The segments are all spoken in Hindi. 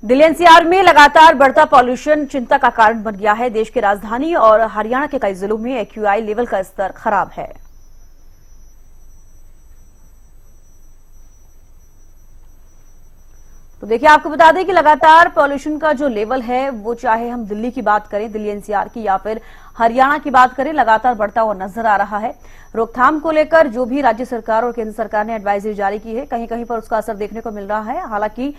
दिल्ली एनसीआर में लगातार बढ़ता पॉल्यूशन चिंता का कारण बन गया है। देश की राजधानी और हरियाणा के कई जिलों में एक्यूआई लेवल का स्तर खराब है। तो देखिए, आपको बता दें कि लगातार पॉल्यूशन का जो लेवल है वो चाहे हम दिल्ली की बात करें, दिल्ली एनसीआर की, या फिर हरियाणा की बात करें, लगातार बढ़ता हुआ नजर आ रहा है। रोकथाम को लेकर जो भी राज्य सरकार और केंद्र सरकार ने एडवाइजरी जारी की है, कहीं कहीं पर उसका असर देखने को मिल रहा है। हालांकि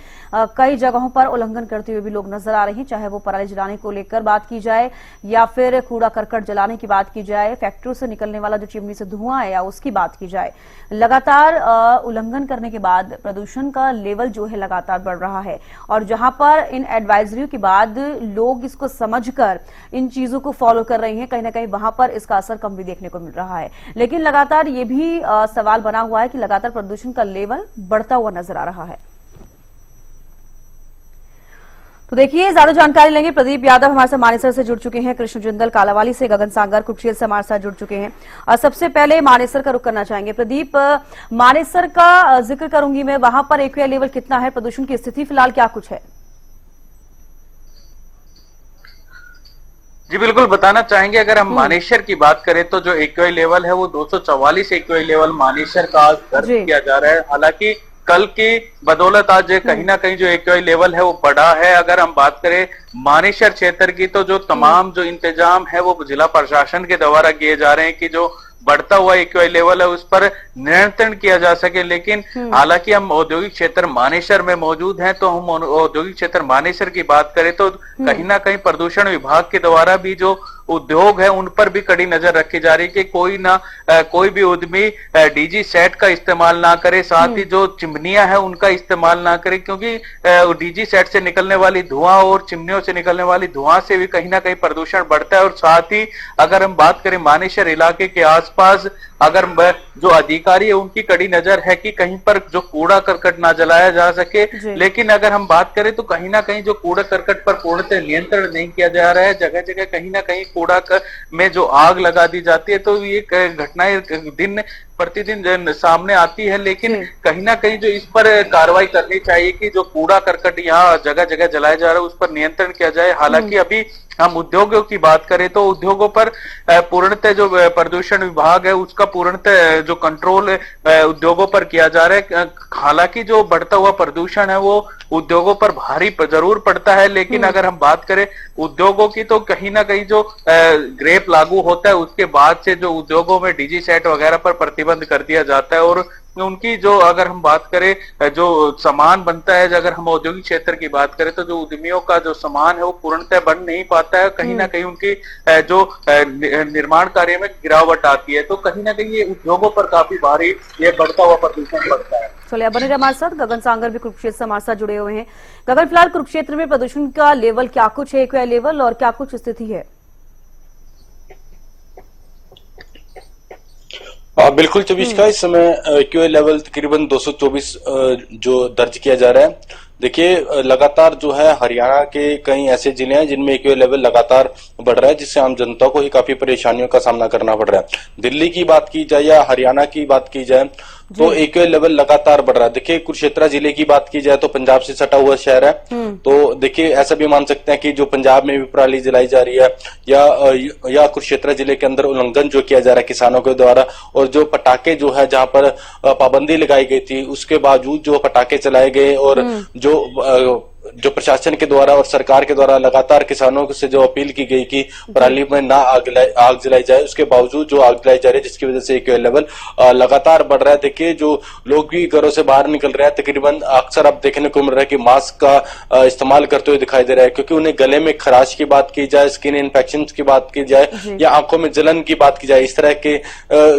कई जगहों पर उल्लंघन करते हुए भी लोग नजर आ रहे हैं, चाहे वो पराली जलाने को लेकर बात की जाए या फिर कूड़ा करकट जलाने की बात की जाए, फैक्ट्रियों से निकलने वाला जो चिमनी से धुआं है या उसकी बात की जाए। लगातार उल्लंघन करने के बाद प्रदूषण का लेवल जो है लगातार बढ़ रहा है, और जहां पर इन एडवाइजरियों के बाद लोग इसको समझकर इन चीजों को फॉलो कर रहे हैं, कहीं ना कहीं वहां पर इसका असर कम भी देखने को मिल रहा है। लेकिन लगातार ये भी सवाल बना हुआ है कि लगातार प्रदूषण का लेवल बढ़ता हुआ नजर आ रहा है। तो देखिए, ज्यादा जानकारी लेंगे। प्रदीप यादव हमारे साथ मानेसर से जुड़ चुके हैं, कृष्ण जिंदल कालावाली से, गगन सागर कुरुक्षेत्र से हमारे साथ जुड़ चुके हैं। और सबसे पहले मानेसर का रुख करना चाहेंगे। प्रदीप, मानेसर का जिक्र करूंगी मैं, वहां पर एक्यूआई लेवल कितना है, प्रदूषण की स्थिति फिलहाल क्या कुछ है? जी बिल्कुल, बताना चाहेंगे। अगर हम मानेसर की बात करें तो जो एक्यूआई लेवल है वो 244 एक्यूआई लेवल मानेसर का आज दर्ज किया जा रहा है। हालांकि कल की बदौलत आज कहीं ना कहीं जो एक्यूआई लेवल है वो बढ़ा है। अगर हम बात करें मानेसर क्षेत्र की, तो जो तमाम जो इंतजाम है वो जिला प्रशासन के द्वारा किए जा रहे हैं कि जो बढ़ता हुआ एक्यूआई लेवल है उस पर नियंत्रण किया जा सके। लेकिन हालांकि हम औद्योगिक क्षेत्र मानेसर में मौजूद हैं, तो हम औद्योगिक क्षेत्र मानेसर की बात करें तो कहीं ना कहीं प्रदूषण विभाग के द्वारा भी जो उद्योग है उन पर भी कड़ी नजर रखी जा रही है कि कोई भी उद्यमी डीजी सेट का इस्तेमाल ना करे, साथ ही जो चिमनियां है उनका इस्तेमाल ना करे, क्योंकि डीजी सेट से निकलने वाली धुआं और चिमनियों से निकलने वाली धुआं से भी कहीं ना कहीं प्रदूषण बढ़ता है। और साथ ही अगर हम बात करें मानेसर इलाके के आसपास, अगर जो अधिकारी है उनकी कड़ी नजर है कि कहीं पर जो कूड़ा करकट ना जलाया जा सके। लेकिन अगर हम बात करें तो कहीं ना कहीं जो कूड़ा करकट पर पूर्णतः नियंत्रण नहीं किया जा रहा है। जगह जगह कहीं ना कहीं कूड़ा में जो आग लगा दी जाती है, तो ये घटनाएं दिन प्रतिदिन सामने आती है। लेकिन कहीं ना कहीं जो इस पर कार्रवाई करनी चाहिए कि जो कूड़ा करकट यहाँ जगह जगह जलाया जा रहा है उस पर नियंत्रण किया जाए। हालांकि अभी हम उद्योगों की बात करें तो उद्योगों पर पूर्णतः जो प्रदूषण विभाग है उसका पूर्णतः जो कंट्रोल उद्योगों पर किया जा रहा है। हालांकि जो बढ़ता हुआ प्रदूषण है वो उद्योगों पर भारी जरूर पड़ता है, लेकिन अगर हम बात करें उद्योगों की तो कहीं ना कहीं जो ग्रेप लागू होता है उसके बाद से जो उद्योगों में डीजी सेट वगैरह पर प्रतिबंध कर दिया जाता है। और उनकी जो अगर हम बात करें जो सामान बनता है, अगर हम औद्योगिक क्षेत्र की बात करें तो जो उद्यमियों का जो सामान है वो पूर्णतः बन नहीं पाता है। कहीं ना कहीं उनकी जो निर्माण कार्य में गिरावट आती है, तो कहीं ना कहीं ये उद्योगों पर काफी भारी ये बढ़ता हुआ प्रदूषण बढ़ता है। चलिए, बने रहे हमारे साथ। गगन सागर भी कुरुक्षेत्र से हमारे साथ जुड़े हुए हैं। गगन, फिलहाल कुरुक्षेत्र में प्रदूषण का लेवल क्या कुछ है, एक्यूआई लेवल, और क्या कुछ स्थिति है? बिल्कुल चौबीस का इस समय एक्यूआई लेवल तकरीबन 224 जो दर्ज किया जा रहा है। देखिए, लगातार जो है हरियाणा के कई ऐसे जिले हैं जिनमें एक्यूआई लेवल लगातार बढ़ रहा है, जिससे आम जनता को ही काफी परेशानियों का सामना करना पड़ रहा है। दिल्ली की बात की जाए या हरियाणा की बात की जाए तो एक्यूआई लेवल लगातार बढ़ रहा है। देखिए, कुरुक्षेत्र जिले की बात की जाए तो पंजाब से सटा हुआ शहर है, तो देखिए ऐसा भी मान सकते हैं कि जो पंजाब में भी पराली जलाई जा रही है या कुरुक्षेत्र जिले के अंदर उल्लंघन जो किया जा रहा है किसानों के द्वारा, और जो पटाखे जो है जहां पर पाबंदी लगाई गई थी उसके बावजूद जो पटाखे चलाए गए, और जो प्रशासन के द्वारा और सरकार के द्वारा लगातार किसानों से जो अपील की गई कि पराली में ना आग जलाई जाए, उसके बावजूद जो आग जलाई जा रही है, जिसकी वजह से एक्यूआई लेवल लगातार बढ़ रहा है। देखिए, जो लोग भी घरों से बाहर निकल रहे हैं, तकरीबन अक्सर अब देखने को मिल रहा है कि मास्क का इस्तेमाल करते हुए दिखाई दे रहा है, क्योंकि उन्हें गले में खराश की बात की जाए, स्किन इन्फेक्शन की बात की जाए या आंखों में जलन की बात की जाए, इस तरह के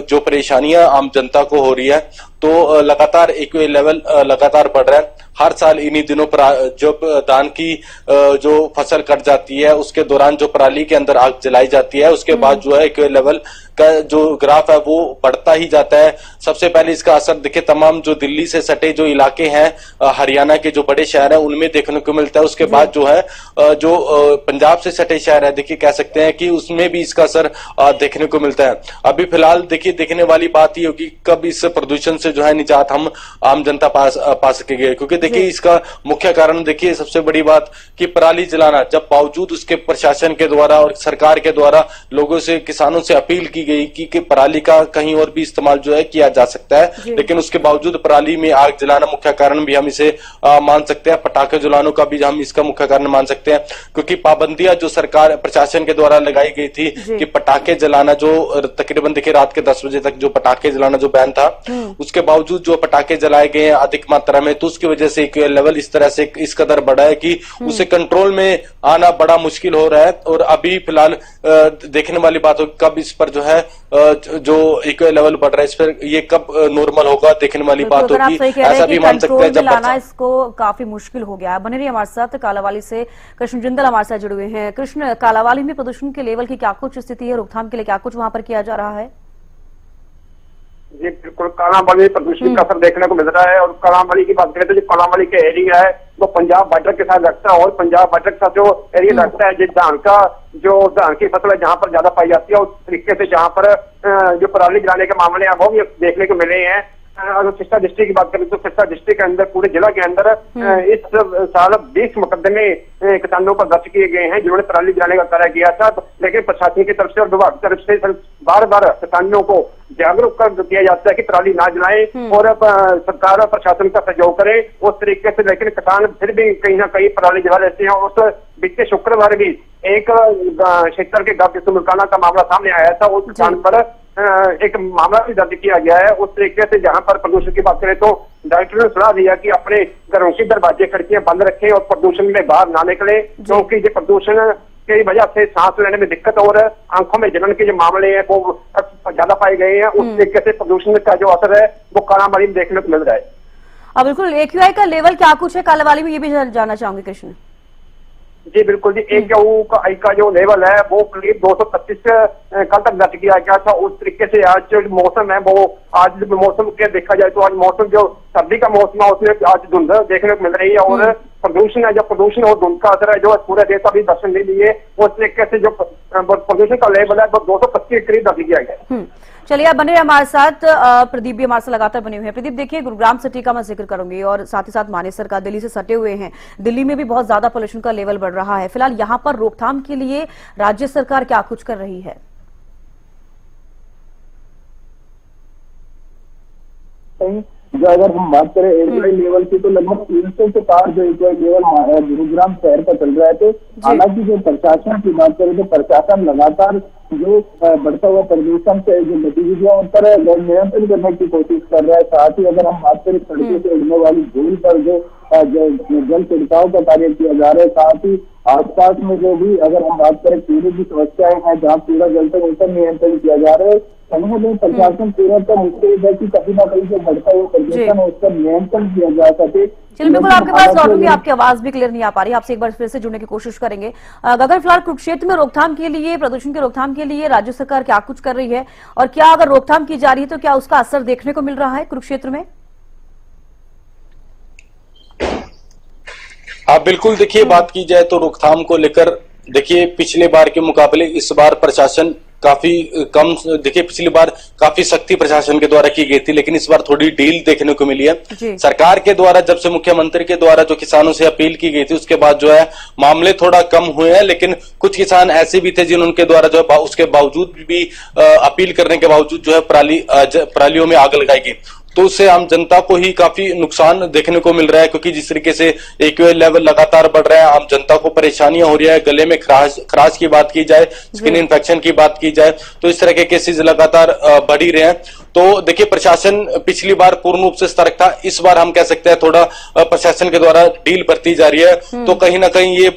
जो परेशानियां आम जनता को हो रही है, तो लगातार एक्यूआई लेवल लगातार बढ़ रहा है। हर साल इन्हीं दिनों पर जब धान की जो फसल कट जाती है उसके दौरान जो पराली के अंदर आग जलाई जाती है, उसके बाद जो है एक्यूआई लेवल का जो ग्राफ है वो बढ़ता ही जाता है। सबसे पहले इसका असर देखिए तमाम जो दिल्ली से सटे जो इलाके हैं, हरियाणा के जो बड़े शहर हैं उनमें देखने को मिलता है। उसके बाद जो है जो पंजाब से सटे शहर है, देखिए कह सकते हैं कि उसमें भी इसका असर देखने को मिलता है। अभी फिलहाल देखिए देखने वाली बात ये होगी कब इस प्रदूषण से जो है निजात हम आम जनता पा सकेंगे, क्योंकि देखिए इसका मुख्य कारण देखिए सबसे बड़ी बात कि पराली जलाना, जब बावजूद उसके प्रशासन के द्वारा और सरकार के द्वारा लोगों से, किसानों से अपील की गई कि पराली का कहीं और भी इस्तेमाल जो है किया जा सकता है, लेकिन उसके बावजूद पराली में आग जलाना मुख्य कारण भी हम इसे मान सकते हैं। पटाखे जलाने का भी हम इसका मुख्य कारण मान सकते हैं, क्योंकि पाबंदियां जो सरकार प्रशासन के द्वारा लगाई गई थी कि पटाखे जलाना, जो तकरीबन देखिए रात के 10 बजे तक जो पटाखे जलाना जो बैन था, उसके बावजूद जो पटाखे जलाए गए हैं अधिक मात्रा में, तो उसकी वजह से लेवल इस तरह से इस कदर बढ़ा है कि उसे कंट्रोल में आना बड़ा मुश्किल हो रहा है। और अभी फिलहाल देखने वाली बात होगी कब इस पर जो है जो इक्वे लेवल बढ़ रहा है, इस पर ये कब नॉर्मल होगा, देखने वाली बात होगी। ऐसा भी मान सकते हैं जब लाना इसको काफी मुश्किल हो गया है। बने रहिए हमारे साथ, कालावाली से कृष्ण जिंदल हमारे साथ जुड़े हुए हैं। कृष्ण, कालावाली में प्रदूषण के लेवल की क्या कुछ स्थिति है, रोकथाम के लिए क्या कुछ वहां पर किया जा रहा है? जी बिल्कुल, कालावाली प्रदूषण का असर देखने को मिल रहा है। और कालावाली की बात करें तो जो कालावाली के एरिया है वो पंजाब बॉर्डर के साथ लगता है, और पंजाब बॉर्डर के साथ जो एरिया लगता है, जो धान की फसल है जहाँ पर ज्यादा पाई जाती है, उस तरीके से जहाँ पर जो पराली जलाने के मामले हैं वो भी देखने को मिले हैं। अगर सिरसा डिस्ट्रिक्ट की बात करें तो सिरसा डिस्ट्रिक्ट के अंदर, पूरे जिला के अंदर इस साल 20 मुकदमे किसानों पर दर्ज किए गए हैं जिन्होंने पराली जलाने का कार्य किया था। लेकिन प्रशासन की तरफ से और विभाग की तरफ से बार बार किसानों को जागरूक कर दिया जाता है कि पराली ना जलाएं और सरकार और प्रशासन का सहयोग करें उस तरीके से, लेकिन किसान फिर भी कहीं ना कहीं पराली जला लेते हैं। उस बीते शुक्रवार भी एक क्षेत्र के गांव सुमरकाना का मामला सामने आया था, उस किसान पर एक मामला भी दर्ज किया गया है। उस तरीके से जहां पर प्रदूषण की बात करें तो डॉक्टर ने सलाह दिया कि अपने घरों की दरवाजे खिड़कियां बंद रखें और प्रदूषण में बाहर ना निकले, क्योंकि ये प्रदूषण की वजह से सांस लेने में दिक्कत और आंखों में जलन के जो मामले हैं वो ज्यादा पाए गए हैं। उस तरीके से प्रदूषण का जो असर है वो कालावाली में देखने को मिल रहा है। अब बिल्कुल AQI का लेवल क्या कुछ है कालावाली में, ये भी जानना चाहूंगी कृष्ण। जी बिल्कुल जी, AQI का जो लेवल है वो करीब 225 कल तक दर्ज किया गया था। उस तरीके से आज जो मौसम है वो, आज मौसम के देखा जाए तो आज मौसम जो सर्दी का मौसम है उसमें आज धुंध देखने को मिल रही है। और प्रदूषण है, जो प्रदूषण और धुंध का असर है जो पूरे देश अभी दर्शन ले लिए, उस तरीके से जो प्रदूषण का लेवल है वो 225 के करीब दर्ज किया गया। चलिए आप बने रहे हमारे साथ, प्रदीप भी हमारे साथ लगातार बने हुए हैं। प्रदीप देखिए, गुरुग्राम सिटी का मैं जिक्र करूंगी और साथ ही साथ मानेसर का, दिल्ली से सटे हुए हैं। दिल्ली में भी बहुत ज्यादा पोल्यूशन का लेवल बढ़ रहा है। फिलहाल यहाँ पर रोकथाम के लिए राज्य सरकार क्या कुछ कर रही है? जो अगर हम बात करें AQI लेवल की तो लगभग 300 से पार जो AQI लेवल गुरुग्राम शहर का चल रहा है। तो हालांकि जो प्रशासन की बात करें तो प्रशासन लगातार जो बढ़ता हुआ प्रदूषण से जो गतिविधियों पर नियंत्रण करने की कोशिश कर रहा है। साथ ही अगर हम बात करें सड़कों से उड़ने वाली धूल पर जो जल छिड़काव का कार्य किया जा रहा है, साथ ही आसपास में जो भी अगर हम बात करें कूड़े की समस्याएं हैं जहाँ कूड़ा जलता है उन पर नियंत्रण किया जा रहा है। कहीं ना कहीं प्रशासन पूरा का मुख्य है कि कहीं ना कहीं जो बढ़ता हुआ प्रदूषण है उस पर नियंत्रण किया जा सके। चलिए बिल्कुल आपके पास लौटूंगी, आपकी आवाज भी क्लियर नहीं आ पा रही, आपसे एक बार फिर से जुड़ने की कोशिश करेंगे। गगन, फिलहाल कुरुक्षेत्र में रोकथाम के लिए, प्रदूषण की रोकथाम के लिए राज्य सरकार क्या कुछ कर रही है, और क्या अगर रोकथाम की जा रही है तो क्या उसका असर देखने को मिल रहा है कुरुक्षेत्र में? हाँ बिल्कुल, देखिए बात की जाए तो रोकथाम को लेकर देखिए पिछले बार के मुकाबले इस बार प्रशासन काफी कम, देखिए पिछली बार काफी सख्ती प्रशासन के द्वारा की गई थी, लेकिन इस बार थोड़ी ढील देखने को मिली है सरकार के द्वारा। जब से मुख्यमंत्री के द्वारा जो किसानों से अपील की गई थी उसके बाद जो है मामले थोड़ा कम हुए हैं, लेकिन कुछ किसान ऐसे भी थे जिन्होंने द्वारा जो है उसके बावजूद भी अपील करने के बावजूद जो है परालियों में आग लगाई गई, तो उससे आम जनता को ही काफी नुकसान देखने को मिल रहा है। क्योंकि जिस तरीके से AQI लेवल लगातार बढ़ रहा है, आम जनता को परेशानियां हो रही है, गले में खराश की बात की जाए, स्किन इन्फेक्शन की बात की जाए, तो इस तरह के केसेस लगातार बढ़ ही रहे हैं। तो देखिए प्रशासन पिछली बार पूर्ण रूप से सतर्क था, इस बार हम कह सकते हैं थोड़ा प्रशासन के द्वारा ढील बरती जा रही है। तो कहीं ना कहीं ये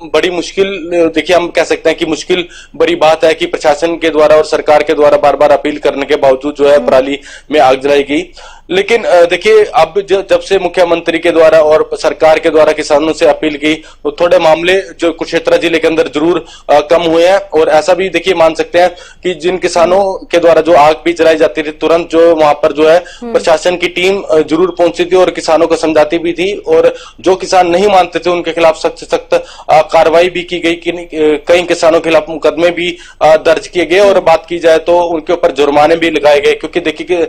बड़ी मुश्किल, देखिए हम कह सकते हैं कि मुश्किल बड़ी बात है कि प्रशासन के द्वारा और सरकार के द्वारा बार बार अपील करने के बावजूद जो है पराली में आग जलाई गई। लेकिन देखिए, अब जब से मुख्यमंत्री के द्वारा और सरकार के द्वारा किसानों से अपील की, तो थोड़े मामले जो कुरुक्षेत्र जिले के अंदर जरूर कम हुए हैं। और ऐसा भी देखिए मान सकते हैं कि जिन किसानों के द्वारा जो आग भी जलाई जाती थी, तुरंत जो वहां पर जो है प्रशासन की टीम जरूर पहुंची थी और किसानों को समझाती भी थी। और जो किसान नहीं मानते थे उनके खिलाफ सख्त से सख्त कार्रवाई भी की गई। कई किसानों के खिलाफ मुकदमे भी दर्ज किए गए और बात की जाए तो उनके ऊपर जुर्माने भी लगाए गए। क्योंकि देखिए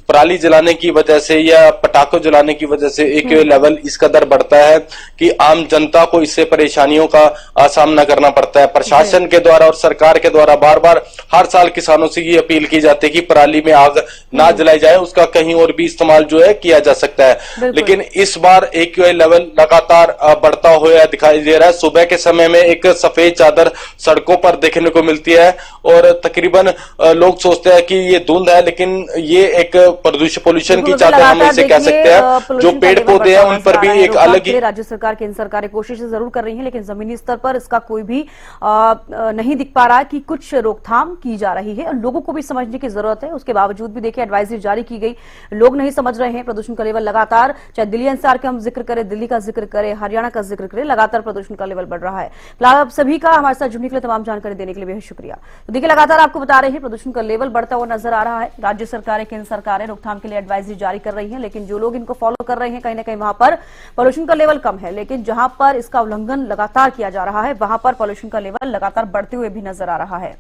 पराली जलाने की वजह से या पटाखों जलाने की वजह से एक्यूआई लेवल इस कदर बढ़ता है कि आम जनता को इससे परेशानियों का सामना करना पड़ता है। प्रशासन के द्वारा और सरकार के द्वारा बार बार हर साल किसानों से ये अपील की जाती है कि पराली में आग ना जलाई जाए, उसका कहीं और भी इस्तेमाल जो है किया जा सकता है। लेकिन इस बार एक्यूआई लेवल लगातार बढ़ता हुआ दिखाई दे रहा है। सुबह के समय में एक सफेद चादर सड़कों पर देखने को मिलती है और तकरीबन लोग सोचते हैं कि ये धुंध है, लेकिन ये एक पोल्यूशन की चादर हम इसे कह सकते हैं। जो पेड़ पौधे हैं उन पर भी एक अलग ही राज्य सरकार, केंद्र सरकारें कोशिशें जरूर कर रही हैं, लेकिन जमीनी स्तर पर इसका कोई भी नहीं दिख पा रहा है कि कुछ रोकथाम की जा रही है। लोगों को भी समझने की जरूरत है। उसके बावजूद भी देखिए एडवाइजरी जारी की गई, लोग नहीं समझ रहे हैं। प्रदूषण का लेवल लगातार, चाहे दिल्ली एनसीआर का हम जिक्र करें, दिल्ली का जिक्र करें, हरियाणा का जिक्र करें, लगातार प्रदूषण का लेवल बढ़ रहा है। फिलहाल आप सभी का हमारे साथ जुड़ने के लिए, तमाम जानकारी देने के लिए बेहद शुक्रिया। तो देखिए लगातार आपको बता रहे हैं प्रदूषण का लेवल बढ़ता हुआ नजर आ रहा है। राज्य सरकारें, केंद्र सरकारें रोकथाम के लिए एडवाइजरी जारी कर रही हैं, लेकिन जो लोग इनको फॉलो कर रहे हैं कहीं ना कहीं वहां पर पॉल्यूशन का लेवल कम है। लेकिन जहां पर इसका उल्लंघन लगातार किया जा रहा है वहां पर पॉल्यूशन का लेवल लगातार बढ़ते हुए भी नजर आ रहा है।